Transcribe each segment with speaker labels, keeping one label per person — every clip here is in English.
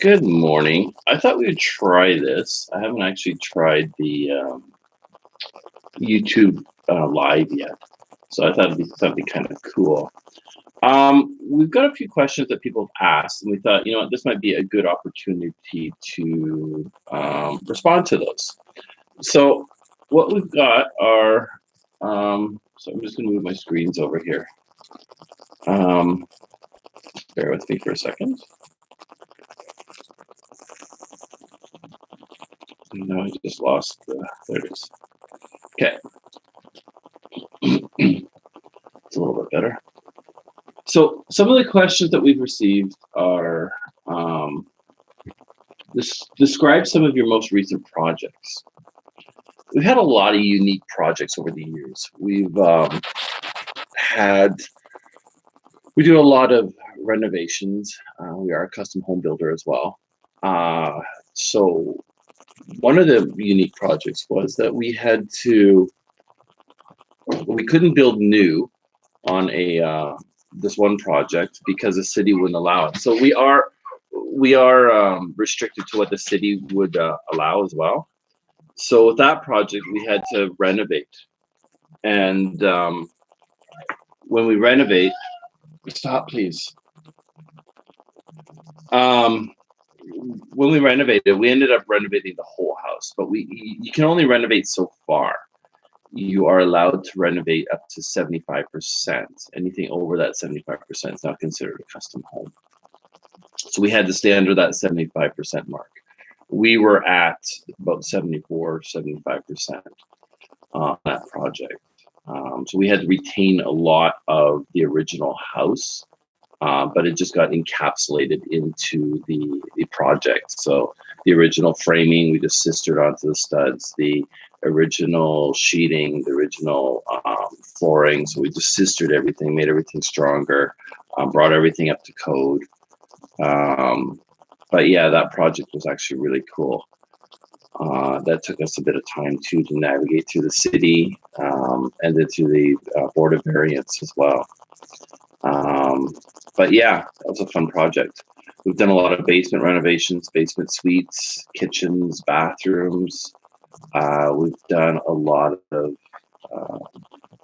Speaker 1: Good morning. I thought we would try this. I haven't actually tried the YouTube live yet, so I thought it'd be something kind of cool. We've got a few questions that people have asked, and we thought, you know what, this might be a good opportunity to respond to those. So what we've got are, so I'm just going to move my screens over here. Bear with me for a second. No, I just lost. There it is. Okay. It's a little bit better. So some of the questions that we've received are, describe some of your most recent projects. We've had a lot of unique projects over the years. We do a lot of renovations. We are a custom home builder as well. So one of the unique projects was that we couldn't build new on this one project because the city wouldn't allow it. So we are restricted to what the city would allow as well. So with that project, we had to renovate. And when we renovate, stop please. When we renovated, we ended up renovating the whole house, but you can only renovate so far. You are allowed to renovate up to 75%. Anything over that 75% is not considered a custom home. So we had to stay under that 75% mark. We were at about 74, 75% on that project. So we had to retain a lot of the original house, but it just got encapsulated into the project. So the original framing, we just sistered onto the studs. The original sheeting, the original flooring. So we just sistered everything, made everything stronger, brought everything up to code. But yeah, that project was actually really cool. That took us a bit of time too to navigate through the city and then through the Board of Variance as well. But yeah, that was a fun project. We've done a lot of basement renovations, basement suites, kitchens, bathrooms. We've done a lot of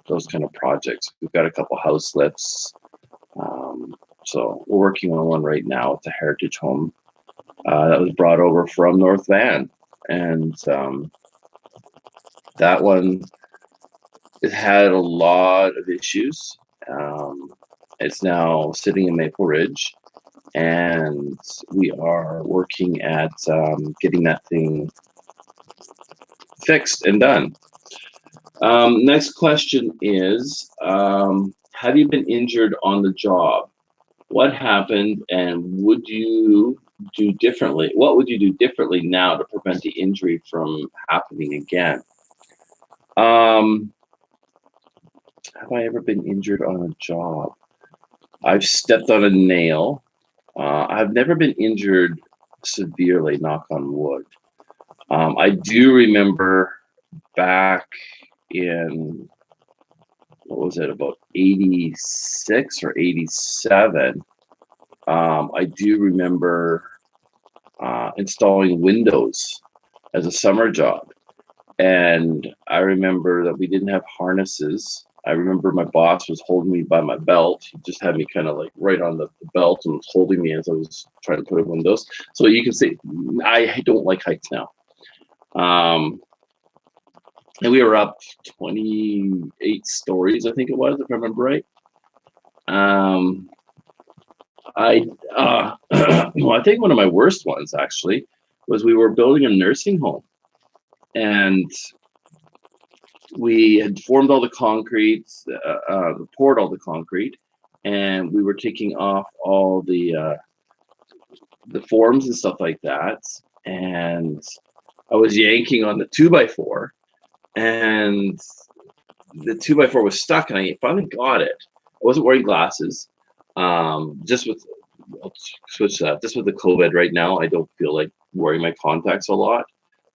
Speaker 1: those kind of projects. We've got a couple house lifts. So we're working on one right now. It's a heritage home that was brought over from North Van. And that one, it had a lot of issues. It's now sitting in Maple Ridge, and we are working at getting that thing fixed and done. Next question is, have you been injured on the job? What happened, and would you do differently? What would you do differently now to prevent the injury from happening again? Have I ever been injured on a job? I've stepped on a nail. I've never been injured severely, knock on wood. I do remember back in, what was it, about 86 or 87, I do remember installing windows as a summer job. And I remember that we didn't have harnesses. I remember my boss was holding me by my belt. He just had me kind of like right on the belt and was holding me as I was trying to put in windows. So you can see, I don't like heights now. And we were up 28 stories, I think it was, if I remember right. Well, I think one of my worst ones actually was we were building a nursing home, and we had formed all the concrete, poured all the concrete, and we were taking off all the forms and stuff like that. And I was yanking on the 2x4, and the 2x4 was stuck, and I finally got it. I wasn't wearing glasses. I'll switch that. Just with the COVID right now, I don't feel like wearing my contacts a lot.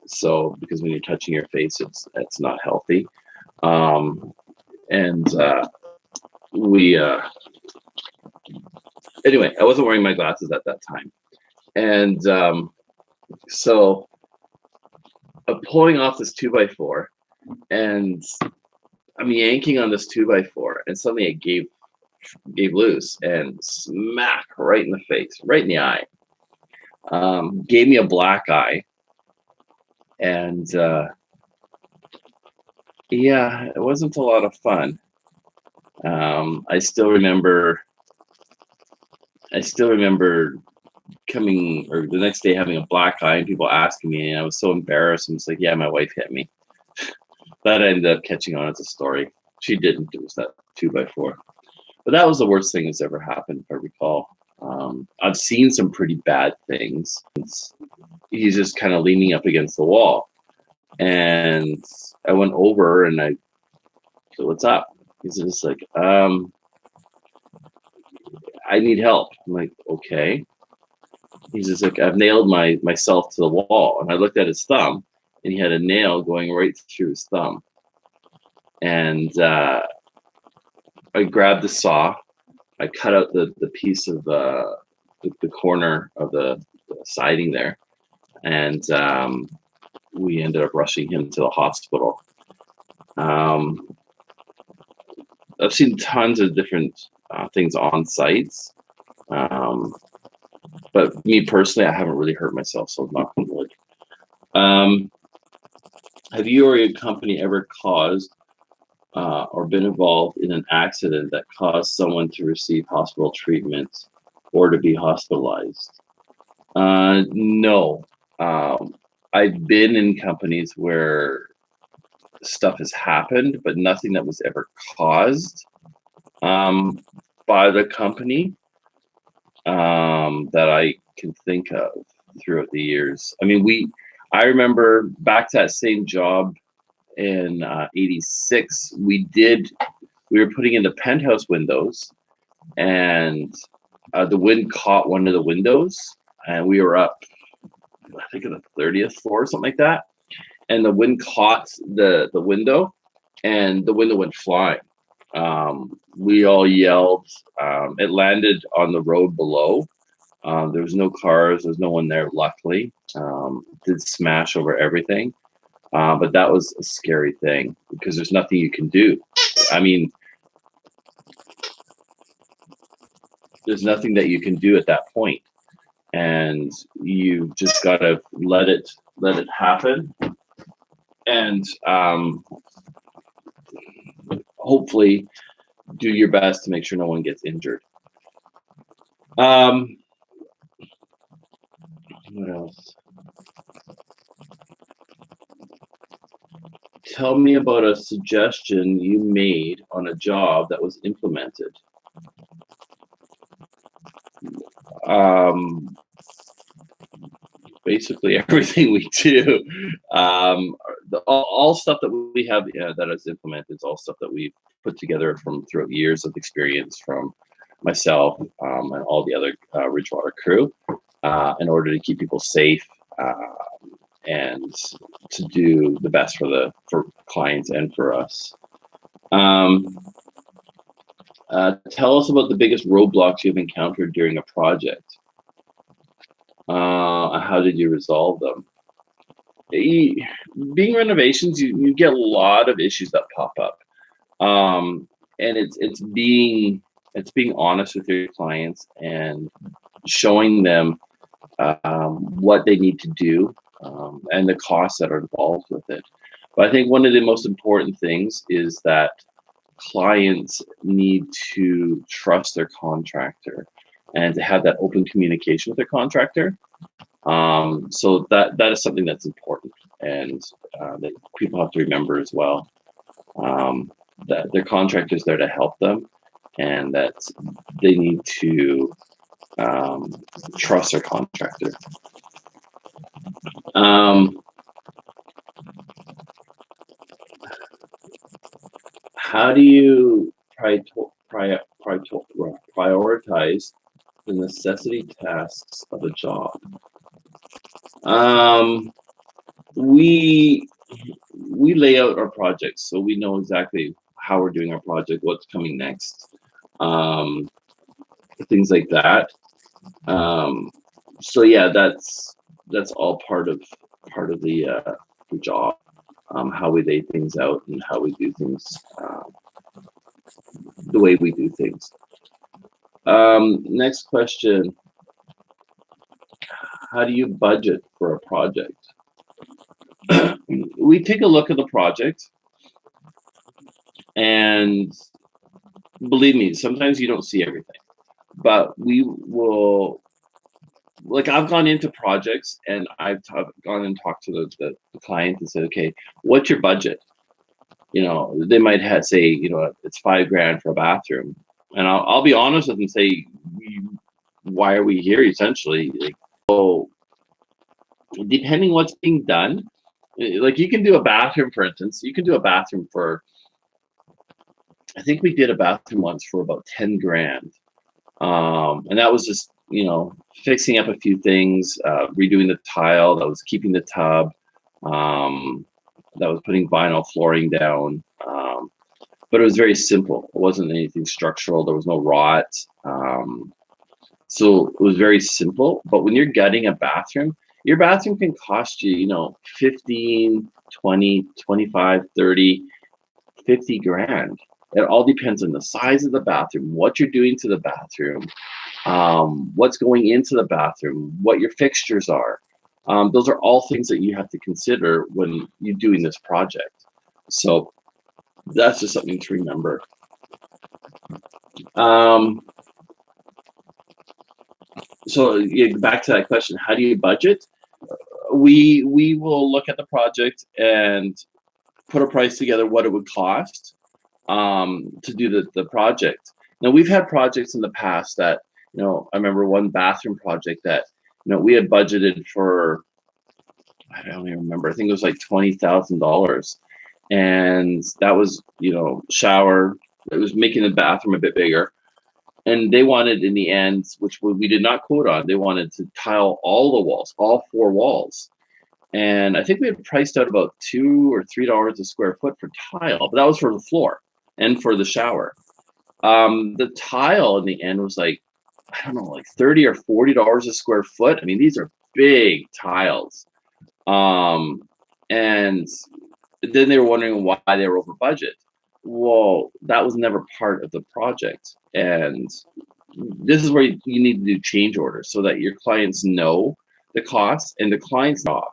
Speaker 1: So because when you're touching your face, it's not healthy. Anyway, I wasn't wearing my glasses at that time. And so I'm pulling off this 2x4, and I'm yanking on this 2x4, and suddenly it gave loose and smack right in the face, right in the eye. Gave me a black eye, and yeah, it wasn't a lot of fun. I still remember coming, or the next day, having a black eye and people asking me, and I was so embarrassed. I'm just like, yeah, my wife hit me. That ended up catching on as a story. She didn't. It was that 2x4. But that was the worst thing that's ever happened, if I recall. I've seen some pretty bad things. He's just kind of leaning up against the wall. And I went over and I said, "What's up?" He's just like, "I need help." I'm like, "Okay." He's just like, "I've nailed myself to the wall." And I looked at his thumb, and he had a nail going right through his thumb. And I grabbed the saw. I cut out the piece of the corner of the siding there, and we ended up rushing him to the hospital. I've seen tons of different things on sites, but me personally, I haven't really hurt myself, so knock on wood. Have you or your company ever caused or been involved in an accident that caused someone to receive hospital treatment or to be hospitalized? No. I've been in companies where stuff has happened, but nothing that was ever caused by the company that I can think of throughout the years. I mean, I remember back to that same job in '86. We were putting in the penthouse windows, and the wind caught one of the windows, and we were up, I think, on the 30th floor or something like that. And the wind caught the window, and the window went flying. We all yelled. It landed on the road below. There was no cars. There was no one there, luckily. Did smash over everything. But that was a scary thing because there's nothing you can do. I mean, there's nothing that you can do at that point, and you just gotta let it happen, and hopefully do your best to make sure no one gets injured. What else? Tell me about a suggestion you made on a job that was implemented. Basically everything we do. All stuff that we have that is implemented is all stuff that we've put together from throughout years of experience from myself and all the other Ridgewater crew in order to keep people safe and to do the best for clients and for us. Tell us about the biggest roadblocks you've encountered during a project. How did you resolve them? Being renovations, you get a lot of issues that pop up, and it's being honest with your clients and showing them what they need to do and the costs that are involved with it. But I think one of the most important things is that clients need to trust their contractor and to have that open communication with their contractor. So that is something that's important, and that people have to remember as well. That their contractor is there to help them, and that they need to trust their contractor. How do you prioritize the necessity tasks of a job? We lay out our projects, so we know exactly how we're doing our project, what's coming next, things like that. So yeah, that's all part of the job, how we lay things out and how we do things, the way we do things. Next question: how do you budget for a project? We take a look at the project, and believe me, sometimes you don't see everything, but we will. Like, I've gone into projects and I've gone and talked to the client and said, okay, what's your budget? They might have say, it's $5,000 for a bathroom, and I'll be honest with them and say, why are we here? Essentially, like, so depending what's being done, like, you can do a bathroom, for instance. You can do a bathroom for, I think we did a bathroom once for about $10,000, and that was just fixing up a few things, redoing the tile, that was keeping the tub, that was putting vinyl flooring down, but it was very simple. It wasn't anything structural. There was no rot, so it was very simple. But when you're gutting a bathroom, your bathroom can cost you 15, 20, 25, 30, 50 grand. It all depends on the size of the bathroom, what you're doing to the bathroom, what's going into the bathroom, what your fixtures are. Those are all things that you have to consider when you're doing this project. So that's just something to remember. So back to that question: how do you budget? We will look at the project and put a price together, what it would cost to do the project. Now, we've had projects in the past that, I remember one bathroom project that, we had budgeted for, I don't even remember, I think it was like $20,000. And that was, shower, it was making the bathroom a bit bigger. And they wanted, in the end, which we did not quote on, they wanted to tile all the walls, all 4 walls. And I think we had priced out about $2 or $3 a square foot for tile, but that was for the floor and for the shower. The tile in the end was like, I don't know, like $30 or $40 a square foot. I mean, these are big tiles. And then they were wondering why they were over budget. Well, that was never part of the project. And this is where you need to do change orders so that your clients know the cost and the clients know.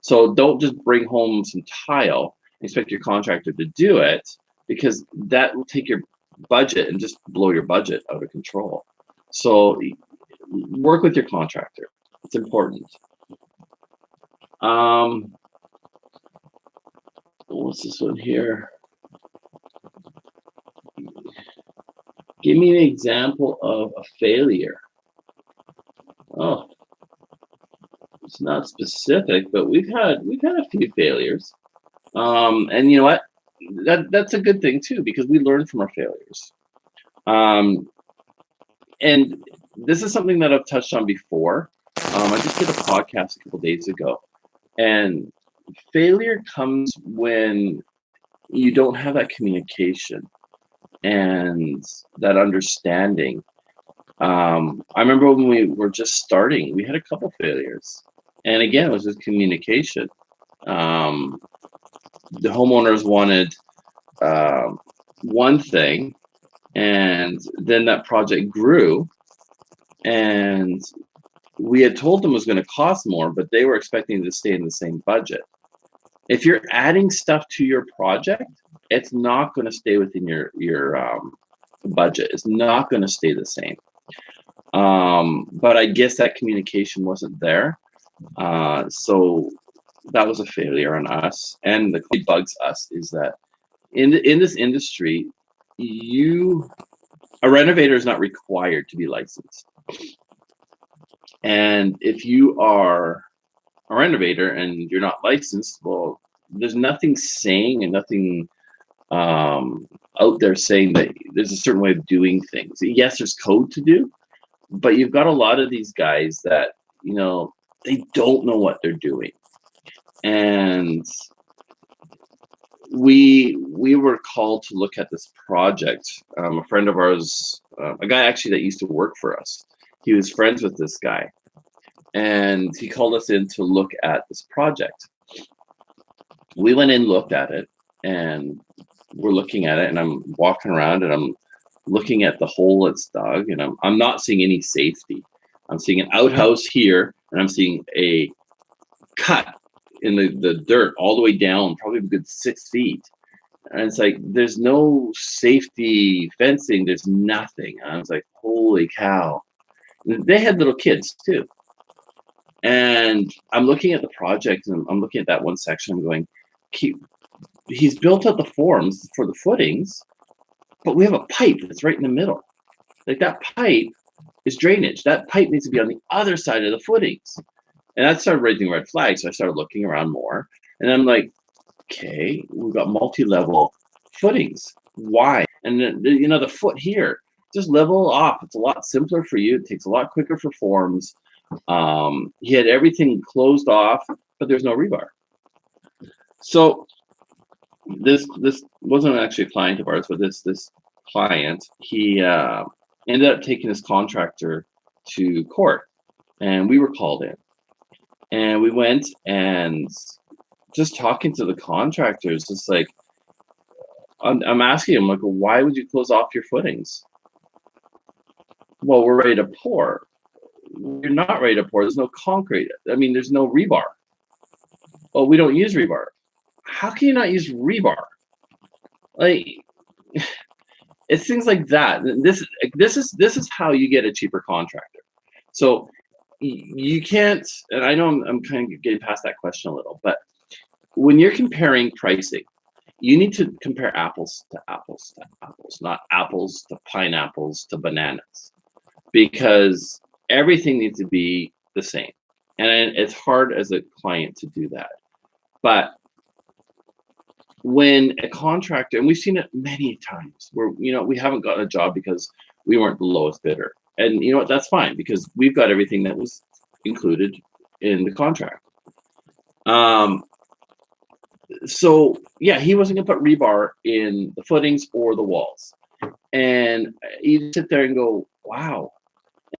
Speaker 1: So don't just bring home some tile and expect your contractor to do it, because that will take your budget and just blow your budget out of control. So work with your contractor. It's important. What's this one here? Give me an example of a failure. Oh, it's not specific, but we've had a few failures. And you know what? That's a good thing too, because we learn from our failures. And this is something that I've touched on before. I just did a podcast a couple days ago, and failure comes when you don't have that communication and that understanding. I remember when we were just starting, we had a couple failures, and again, it was just communication. The homeowners wanted one thing, and then that project grew, and we had told them it was going to cost more, but they were expecting to stay in the same budget. If you're adding stuff to your project, it's not going to stay within your budget. It's not going to stay the same. But I guess that communication wasn't there. So that was a failure on us. And the bugs us is that in this industry, a renovator is not required to be licensed. And if you are a renovator and you're not licensed, well, there's nothing saying and nothing out there saying that there's a certain way of doing things. Yes, there's code to do, but you've got a lot of these guys that, they don't know what they're doing. And we were called to look at this project. A friend of ours, a guy actually that used to work for us, he was friends with this guy. and he called us in to look at this project. We went in, looked at it, and we're looking at it, and I'm walking around and I'm looking at the hole it's dug, and I'm not seeing any safety. I'm seeing an outhouse here, and I'm seeing a cut in the dirt all the way down, probably a good 6 feet. And it's like, there's no safety fencing, there's nothing. And I was like, holy cow. And they had little kids too. And I'm looking at the project, and I'm looking at that one section, I'm going, he's built out the forms for the footings, but we have a pipe that's right in the middle. Like, that pipe is drainage. That pipe needs to be on the other side of the footings. And that started raising red flags. So I started looking around more, and I'm like, okay, we've got multi-level footings. Why? And then, the foot here, just level off. It's a lot simpler for you. It takes a lot quicker for forms. He had everything closed off, but there's no rebar. So this wasn't actually a client of ours, but this client, he ended up taking this contractor to court, and we were called in, and we went, and just talking to the contractors, just like, I'm asking him, like, well, why would you close off your footings? Well, we're ready to pour. You're not ready to pour. There's no concrete. I mean, there's no rebar. Oh, we don't use rebar. How can you not use rebar? Like, it's things like that. This is how you get a cheaper contractor. So you can't, and I know I'm kind of getting past that question a little, but when you're comparing pricing, you need to compare apples to apples to apples, not apples to pineapples to bananas, because everything needs to be the same. And it's hard as a client to do that. But when a contractor, and we've seen it many times, where we haven't gotten a job because we weren't the lowest bidder. And you know what, that's fine, because we've got everything that was included in the contract. So yeah, he wasn't gonna put rebar in the footings or the walls. And you sit there and go, wow.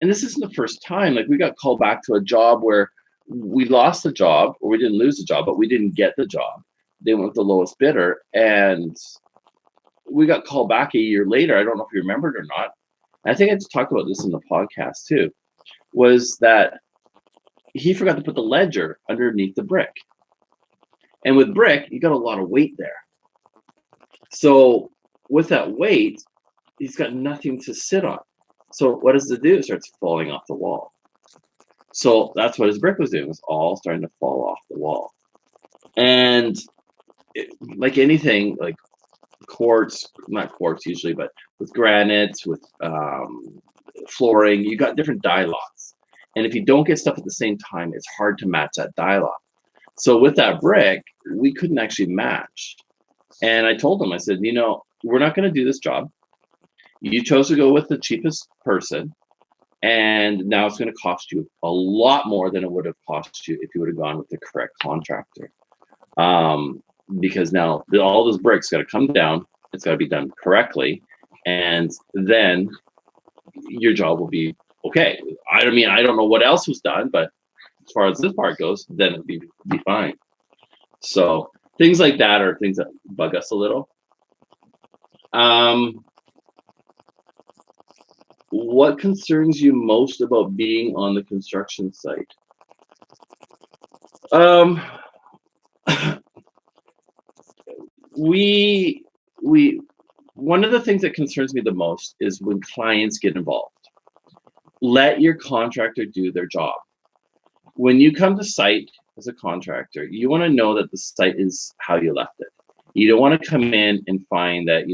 Speaker 1: And this isn't the first time. Like, we got called back to a job where we lost the job, or we didn't lose the job, but we didn't get the job. They went with the lowest bidder, and we got called back a year later. I don't know if you remembered or not. I think I just talked about this in the podcast too, was that he forgot to put the ledger underneath the brick. And with brick, you got a lot of weight there. So with that weight, he's got nothing to sit on. So what does it do? It starts falling off the wall. So that's what his brick was doing. It was all starting to fall off the wall. And like anything, like quartz, not quartz usually, but with granite, with flooring, you got different die lots. And if you don't get stuff at the same time, it's hard to match that die lot. So with that brick, we couldn't actually match. And I told him, I said, we're not going to do this job. You chose to go with the cheapest person, and now it's going to cost you a lot more than it would have cost you if you would have gone with the correct contractor. Because now all those bricks got to come down. It's got to be done correctly, and then your job will be okay. I don't know what else was done, but as far as this part goes, then it'll be fine. So things like that are things that bug us a little. What concerns you most about being on the construction site? One of the things that concerns me the most is when clients get involved. Let your contractor do their job. When you come to site as a contractor, you want to know that the site is how you left it. You don't want to come in and find that,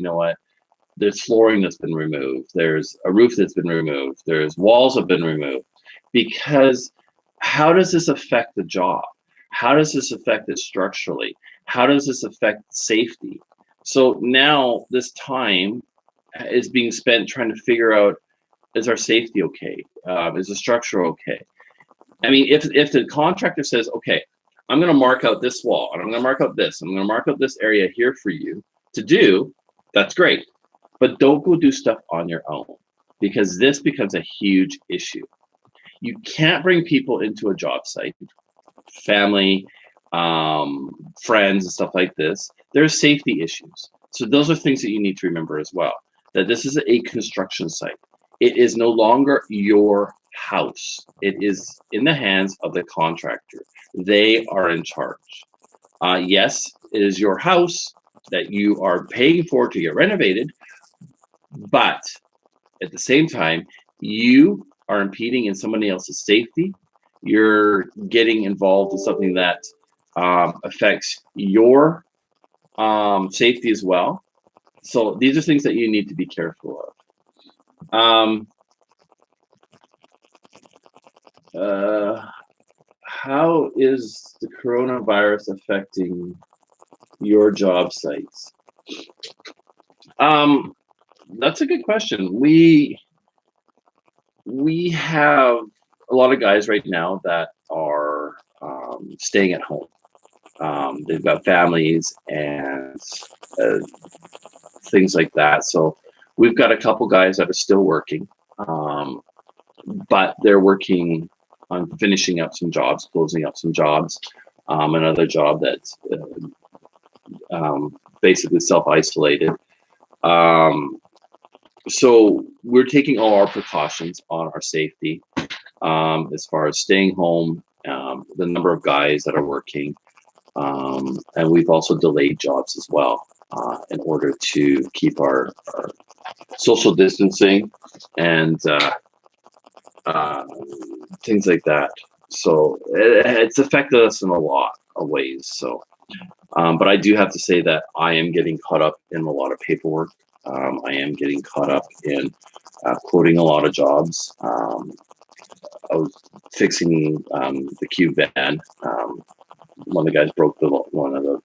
Speaker 1: there's flooring that's been removed, there's a roof that's been removed, there's walls have been removed. Because how does this affect the job? How does this affect it structurally? How does this affect safety? So now this time is being spent trying to figure out, is our safety okay? Is the structure okay? I mean, if the contractor says, okay, I'm going to mark out this wall, and I'm going to mark out this, I'm going to mark out this area here for you to do, that's great. But don't go do stuff on your own, because this becomes a huge issue. You can't bring people into a job site, family, friends, and stuff like this. There's safety issues. So those are things that you need to remember as well, that this is a construction site. It is no longer your house. It is in the hands of the contractor. They are in charge. Yes, it is your house that you are paying for to get renovated, but at the same time, you are impeding in somebody else's safety. You're getting involved in something that affects your safety as well. So these are things that you need to be careful of. How is the coronavirus affecting your job sites? That's a good question. We have a lot of guys right now that are staying at home. They've got families and things like that. So we've got a couple guys that are still working, but they're working on finishing up some jobs, closing up some jobs. Another job that's basically self-isolated. So we're taking all our precautions on our safety as far as staying home, the number of guys that are working, and we've also delayed jobs as well in order to keep our social distancing and things like that. So it's affected us in a lot of ways. So, but I do have to say that I am getting caught up in a lot of paperwork. I am getting caught up in quoting a lot of jobs. I was fixing the cube van. One of the guys broke one of the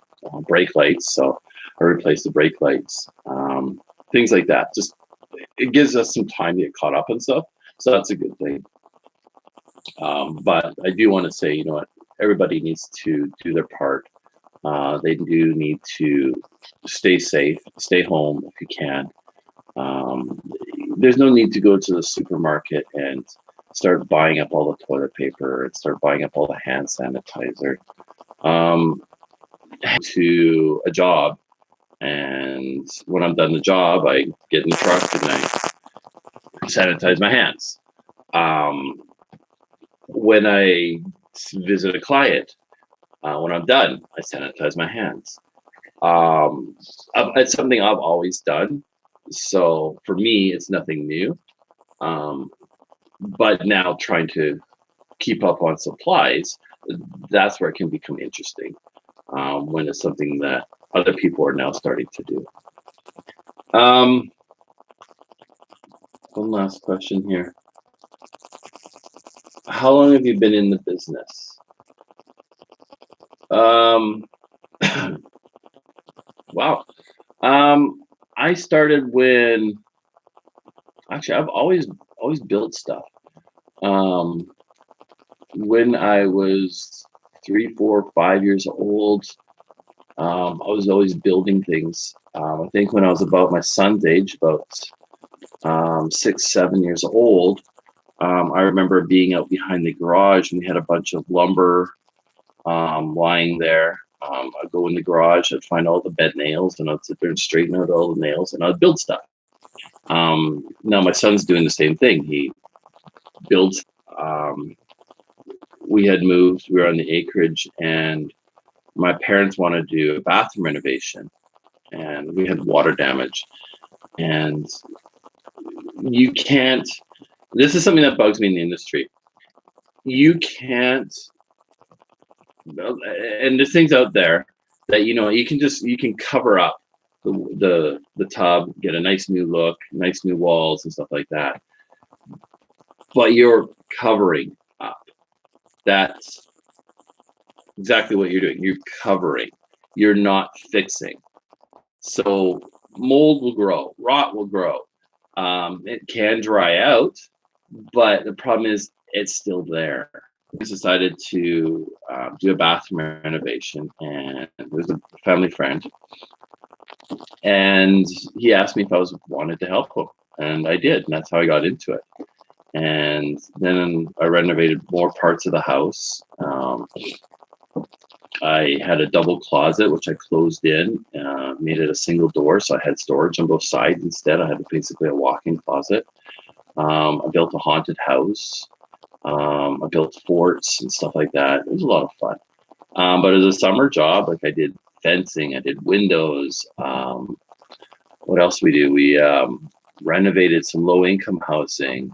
Speaker 1: brake lights, so I replaced the brake lights. Things like that. Just it gives us some time to get caught up and stuff. So that's a good thing. But I do want to say, you know what? Everybody needs to do their part. They do need to stay safe, stay home if you can. There's no need to go to the supermarket and start buying up all the toilet paper and start buying up all the hand sanitizer. To a job, and when I'm done the job, I get in the truck and I sanitize my hands. When I visit a client, when I'm done, I sanitize my hands. It's something I've always done. So for me, it's nothing new. But now trying to keep up on supplies, that's where it can become interesting when it's something that other people are now starting to do. One last question here. How long have you been in the business? Wow. I started when actually I've always built stuff. When I was 3, 4, 5 years old, I was always building things. I think when I was about my son's age, about 6, 7 years old, I remember being out behind the garage and we had a bunch of lumber lying there. I'd go in the garage, I'd find all the bent nails, and I'd sit there and straighten out all the nails, and I'd build stuff. Now my son's doing the same thing. He builds. We had moved. We were on the acreage, and my parents wanted to do a bathroom renovation, and we had water damage. And you can't. This is something that bugs me in the industry. You can't. And there's things out there that you can cover up the tub, get a nice new look, nice new walls and stuff like that. But you're covering up. That's exactly what you're doing. You're covering. You're not fixing. So mold will grow, rot will grow. It can dry out, but the problem is it's still there. We decided to do a bathroom renovation, and it was a family friend, and he asked me if I wanted to help him, and I did, and that's how I got into it. And then I renovated more parts of the house. I had a double closet, which I closed in, made it a single door. So I had storage on both sides. Instead, I had basically a walk-in closet. I built a haunted house. I built forts and stuff like that. It was a lot of fun. But as a summer job, like I did fencing, I did windows. What else we do? We renovated some low-income housing.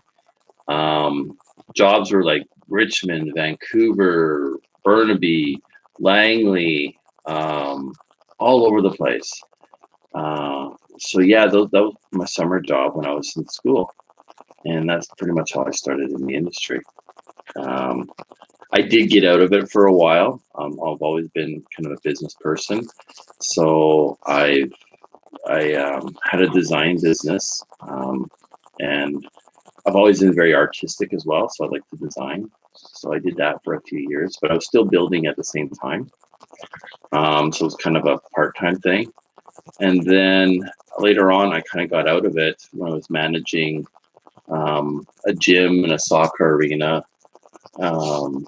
Speaker 1: Jobs were like Richmond, Vancouver, Burnaby, Langley, all over the place. So yeah, that was my summer job when I was in school, and that's pretty much how I started in the industry. I did get out of it for a while. I've always been kind of a business person, so I had a design business, and I've always been very artistic as well, so I like to design. So I did that for a few years, but I was still building at the same time. So it was kind of a part-time thing. And then later on, I kind of got out of it when I was managing a gym and a soccer arena. And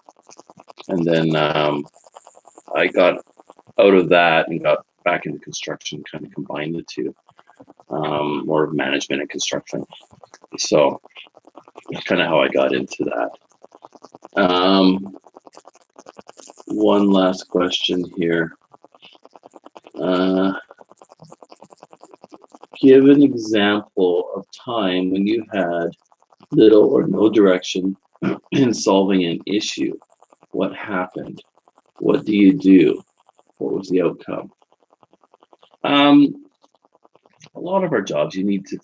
Speaker 1: then I got out of that and got back into construction, kind of combined the two, more of management and construction. So that's kind of how I got into that. One last question here. Give an example of time when you had little or no direction in solving an issue. What happened? What do you do? What was the outcome? A lot of our jobs, you need to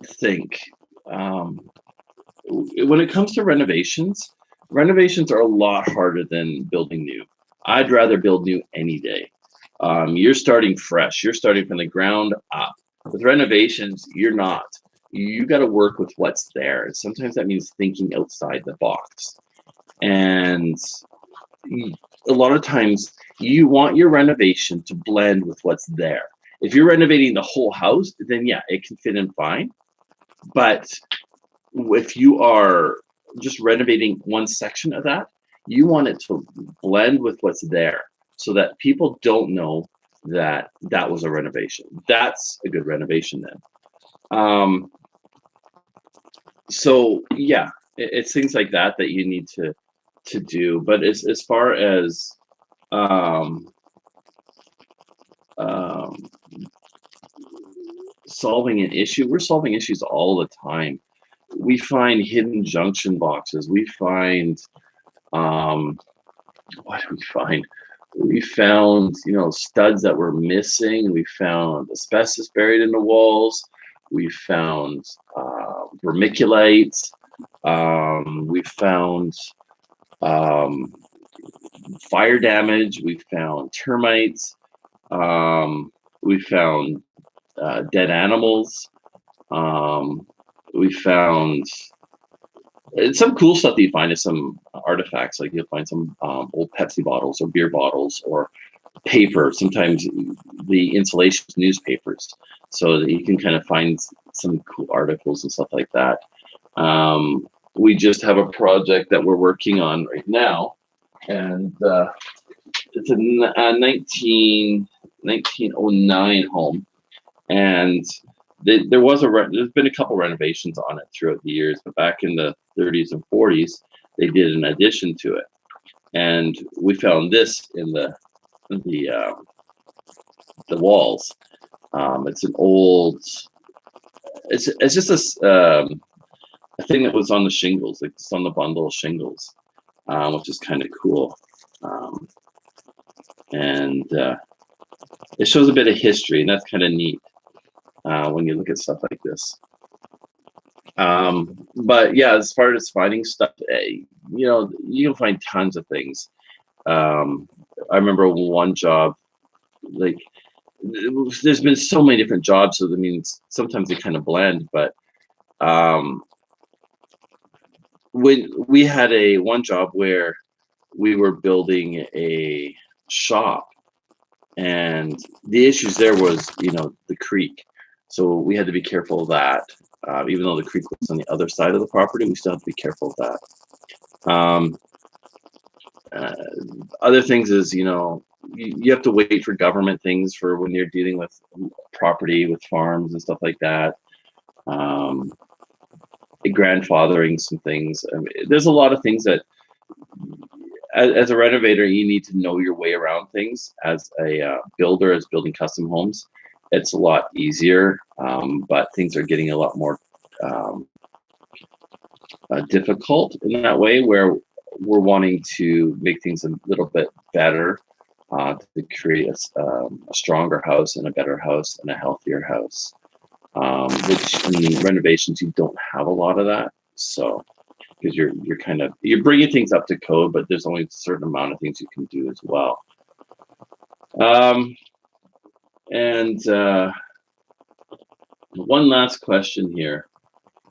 Speaker 1: think. When it comes to renovations, renovations are a lot harder than building new. I'd rather build new any day. You're starting fresh. You're starting from the ground up. With renovations, you're not. You got to work with what's there. And sometimes that means thinking outside the box. And a lot of times you want your renovation to blend with what's there. If you're renovating the whole house, then yeah, it can fit in fine. But if you are just renovating one section of that, you want it to blend with what's there so that people don't know that that was a renovation. That's a good renovation then. So yeah, it's things like that that you need to do. But as far as solving an issue, we're solving issues all the time. We find hidden junction boxes. We find what do we find? We found, studs that were missing. We found asbestos buried in the walls. We found vermiculite. We found fire damage. We found termites. We found dead animals. We found some cool stuff that you find is some artifacts. Like you'll find some old Pepsi bottles or beer bottles or paper. Sometimes the insulation is newspapers, so that you can kind of find some cool articles and stuff like that. We just have a project that we're working on right now, and it's a 1909 home, and there's been a couple renovations on it throughout the years, but back in the 30s and 40s, they did an addition to it, and we found this in the walls. It's an old. It's just a thing that was on the shingles, like it's on the bundle of shingles, which is kind of cool, and it shows a bit of history, and that's kind of neat. When you look at stuff like this. But yeah, as far as finding stuff, you can find tons of things. I remember one job, like there's been so many different jobs, so that means sometimes they kind of blend, but when we had one job where we were building a shop, and the issues there was, the creek. So we had to be careful of that. Even though the creek was on the other side of the property, we still have to be careful of that. Other things is, you have to wait for government things for when you're dealing with property, with farms and stuff like that. Grandfathering some things. I mean, there's a lot of things that, as a renovator, you need to know your way around things. As a builder, as building custom homes, it's a lot easier, but things are getting a lot more difficult in that way, where we're wanting to make things a little bit better to create a stronger house and a better house and a healthier house. Which in renovations, you don't have a lot of that. So, because you're bringing things up to code, but there's only a certain amount of things you can do as well. And one last question here.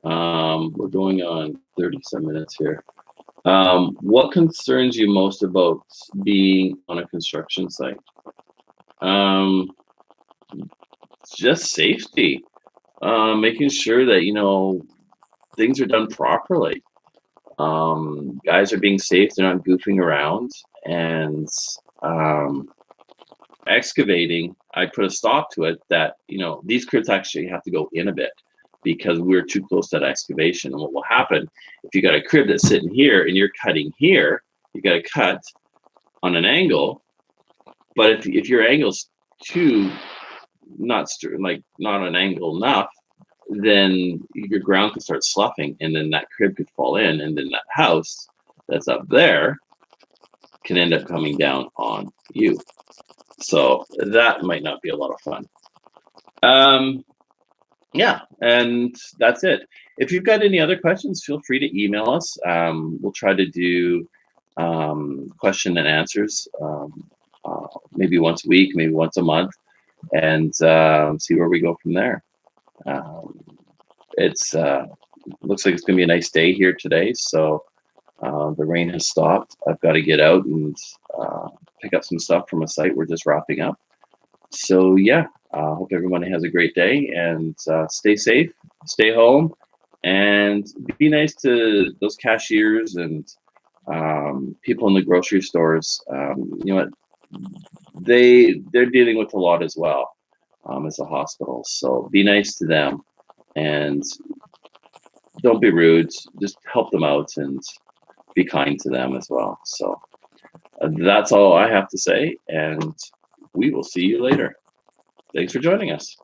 Speaker 1: We're going on 37 minutes here. What concerns you most about being on a construction site? Just safety. Making sure that, things are done properly. Guys are being safe, they're not goofing around. And excavating, I put a stop to it that, these cribs actually have to go in a bit because we're too close to that excavation. And what will happen if you got a crib that's sitting here and you're cutting here, you got to cut on an angle. But if your angle's too not an angle enough, then your ground could start sloughing, and then that crib could fall in, and then that house that's up there can end up coming down on you. So that might not be a lot of fun. Yeah, and that's it. If you've got any other questions, feel free to email us. We'll try to do question and answers maybe once a week, maybe once a month, and see where we go from there. It's looks like it's gonna be a nice day here today, so the rain has stopped. I've got to get out and pick up some stuff from a site we're just wrapping up. So yeah, hope everybody has a great day, and stay safe, stay home, and be nice to those cashiers and people in the grocery stores. They're dealing with a lot as well as a hospital. So be nice to them and don't be rude. Just help them out and be kind to them as well. So that's all I have to say, and we will see you later. Thanks for joining us.